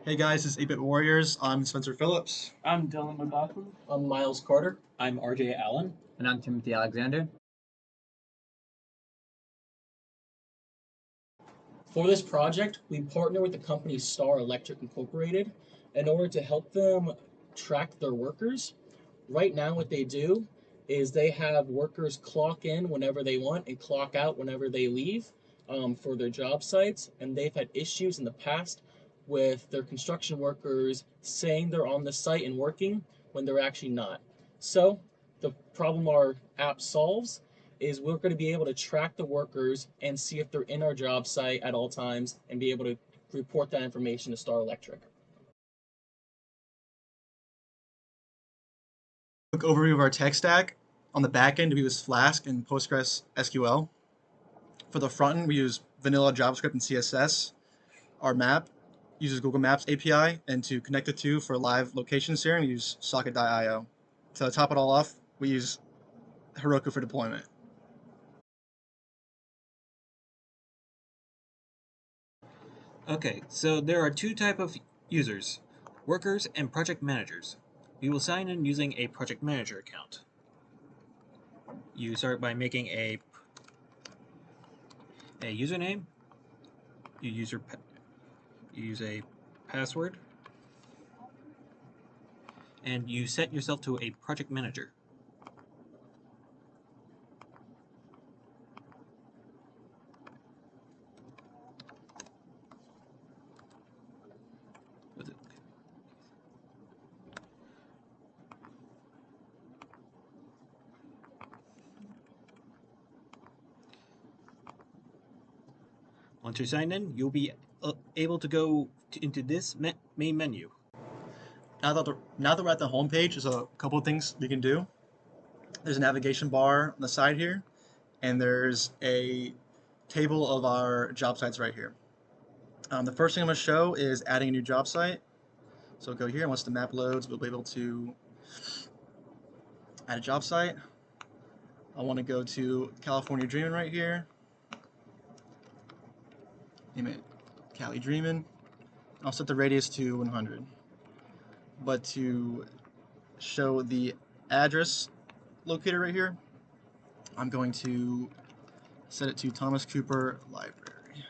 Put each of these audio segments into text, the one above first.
Hey guys, it's 8-Bit Warriors. I'm Spencer Phillips. I'm Dylan McLaughlin. I'm Miles Carter. I'm RJ Allen. And I'm Timothy Alexander. For this project, we partner with the company Star Electric Incorporated in order to help them track their workers. Right now, what they do is they have workers clock in whenever they want and clock out whenever they leave for their job sites. And they've had issues in the past with their construction workers saying they're on the site and working when they're actually not. So, the problem our app solves is we're going to be able to track the workers and see if they're in our job site at all times and be able to report that information to Star Electric. Quick overview of our tech stack. On the back end, we use Flask and Postgres SQL. For the front end, we use vanilla JavaScript and CSS. Our map uses Google Maps API, and to connect the two for live location sharing, we use Socket.io. To top it all off, we use Heroku for deployment. Okay, so there are two types of users, workers and project managers. We will sign in using a project manager account. You start by making a username. You use a password, and you set yourself to a project manager. Once you're signed in, you'll be able to go into this main menu. Now that we're at the home page, there's a couple of things we can do. There's a navigation bar on the side here, and there's a table of our job sites right here. The first thing I'm going to show is adding a new job site. So go here, and once the map loads, we'll be able to add a job site. I want to go to California Dreamin' right here. Name it Cali Dreamin'. I'll set the radius to 100. But to show the address locator right here, I'm going to set it to Thomas Cooper Library.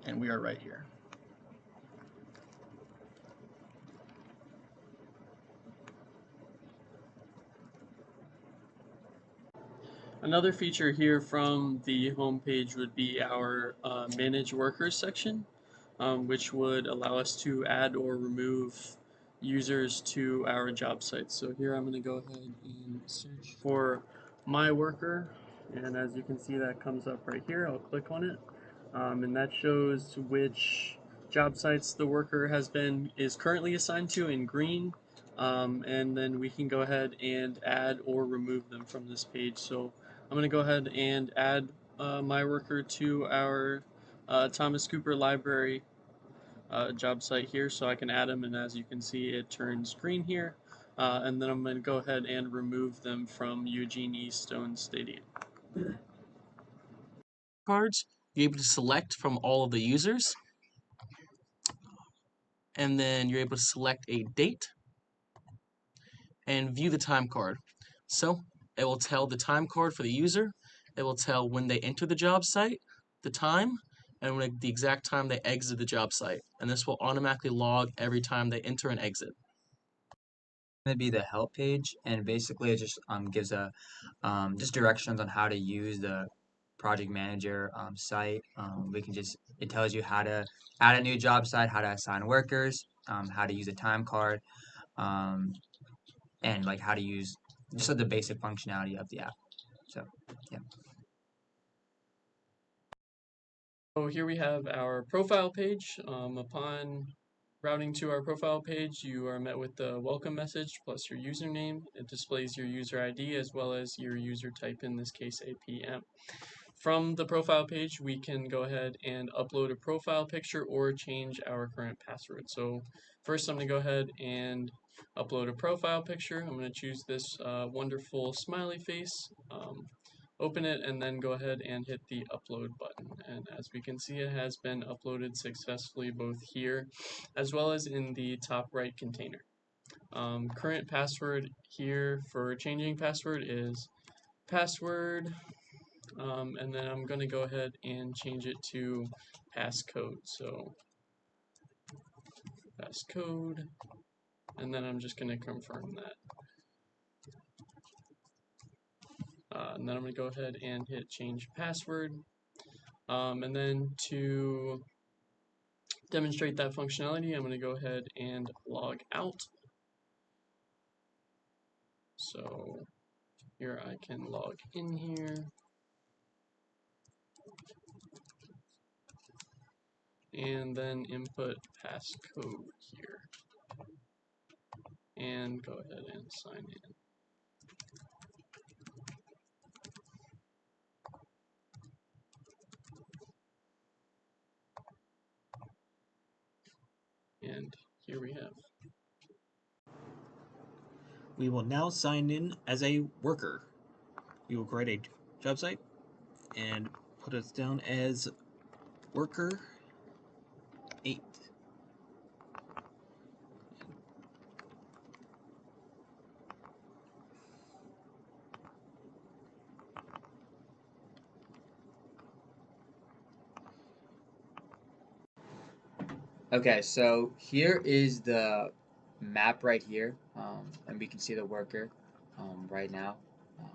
And we are right here. Another feature here from the home page would be our Manage Workers section, which would allow us to add or remove users to our job sites. So here I'm going to go ahead and search for my worker, and as you can see, that comes up right here. I'll click on it, and that shows which job sites the worker is currently assigned to in green. And then we can go ahead and add or remove them from this page. So I'm going to go ahead and add my worker to our Thomas Cooper Library job site here, so I can add them, and as you can see, it turns green here. And then I'm going to go ahead and remove them from Eugene E. Stone Stadium. Cards, you're able to select from all of the users, and then you're able to select a date and view the time card. So it will tell the time card for the user, it will tell when they enter the job site, the time, and the exact time they exit the job site. And this will automatically log every time they enter and exit. Going to be the help page, and basically it just gives a just directions on how to use the project manager site. It tells you how to add a new job site, how to assign workers, how to use a time card, and like how to use just the basic functionality of the app. So yeah. So here we have our profile page. Upon routing to our profile page, you are met with the welcome message plus your username. It displays your user ID as well as your user type, in this case APM. From the profile page, we can go ahead and upload a profile picture or change our current password. So first I'm going to go ahead and upload a profile picture. I'm going to choose this wonderful smiley face. open it, and then go ahead and hit the upload button. And as we can see, it has been uploaded successfully both here as well as in the top right container. Current password here for changing password is password, and then I'm going to go ahead and change it to passcode. So passcode, and then I'm just going to confirm that. And then I'm going to go ahead and hit change password. And then to demonstrate that functionality, I'm going to go ahead and log out. So here I can log in here. And then input passcode here. And go ahead and sign in. And here we have. We will now sign in as a worker. We will create a job site and put us down as worker 8. Okay, so here is the map right here, and we can see the worker right now. Um,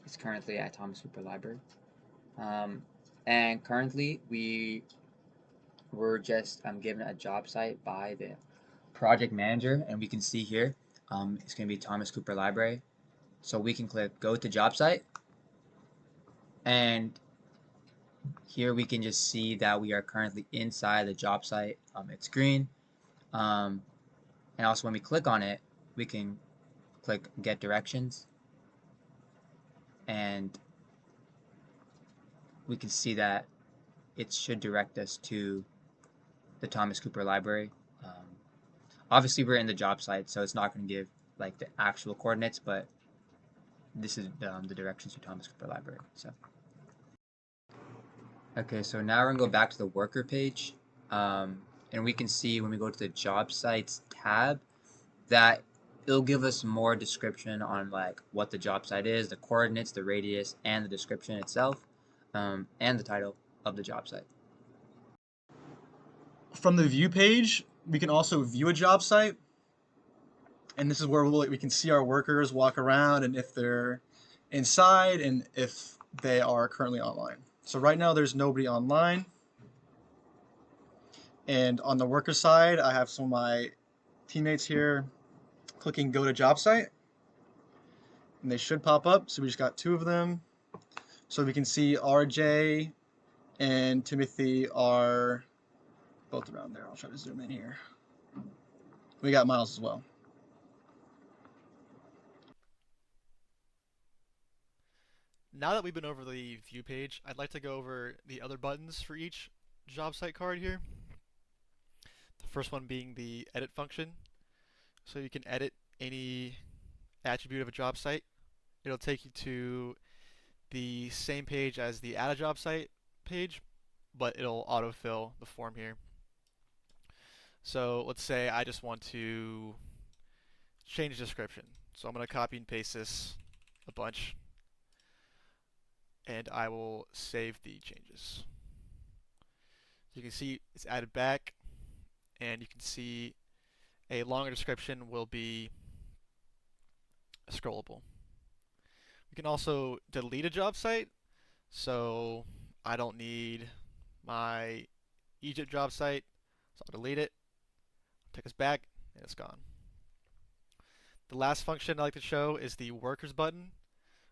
it's currently at Thomas Cooper Library. And currently we were just given a job site by the project manager, and we can see here it's going to be Thomas Cooper Library. So we can click go to job site, and here we can just see that we are currently inside the job site. It's green, and also when we click on it, we can click get directions, and we can see that it should direct us to the Thomas Cooper Library. Obviously we're in the job site, so it's not going to give like the actual coordinates, but this is the directions to Thomas Cooper Library. So okay, so now we're gonna go back to the worker page, and we can see when we go to the job sites tab that it'll give us more description on like what the job site is, the coordinates, the radius, and the description itself, and the title of the job site. From the view page, we can also view a job site, and this is where we can see our workers walk around and if they're inside and if they are currently online. So right now there's nobody online, and on the worker side I have some of my teammates here clicking go to job site, and they should pop up. So we just got 2 of them, so we can see RJ and Timothy are both around there. I'll try to zoom in here. We got Miles as well. Now that we've been over the view page, I'd like to go over the other buttons for each job site card here. The first one being the edit function. So you can edit any attribute of a job site. It'll take you to the same page as the add a job site page, but it'll autofill the form here. So let's say I just want to change the description. So I'm going to copy and paste this a bunch, and I will save the changes. You can see it's added back, and you can see a longer description will be scrollable. We can also delete a job site, so I don't need my Egypt job site, so I'll delete it, take us back, and it's gone. The last function I like to show is the workers button.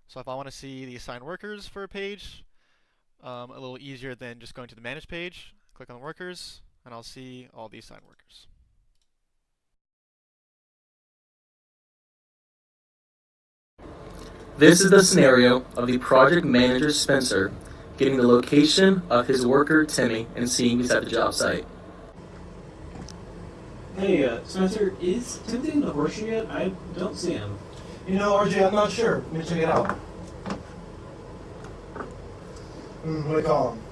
So if I want to see the assigned workers for a page, a little easier than just going to the manage page, click on workers, and I'll see all the assigned workers. This is the scenario of the project manager Spencer getting the location of his worker Timmy and seeing he's at the job site. Hey, Spencer, is Timothy in the horseshoe yet? I don't see him. You know, RJ, I'm not sure. Let me check it out. What do you call him?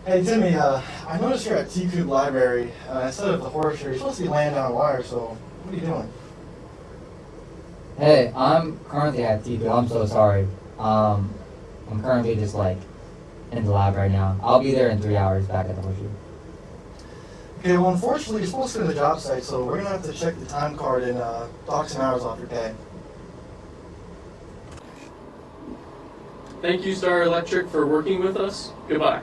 Hey Timmy, I noticed you're at T-Cube Library. Instead of the horse here, you're supposed to be laying down a wire, so what are you doing? Hey, I'm currently at TQ. I'm so sorry. I'm currently just like in the lab right now. I'll be there in 3 hours back at the horseshoe. Okay, well unfortunately you're supposed to go to the job site, so we're gonna have to check the time card and dock some hours off your pay. Thank you, Star Electric, for working with us. Goodbye.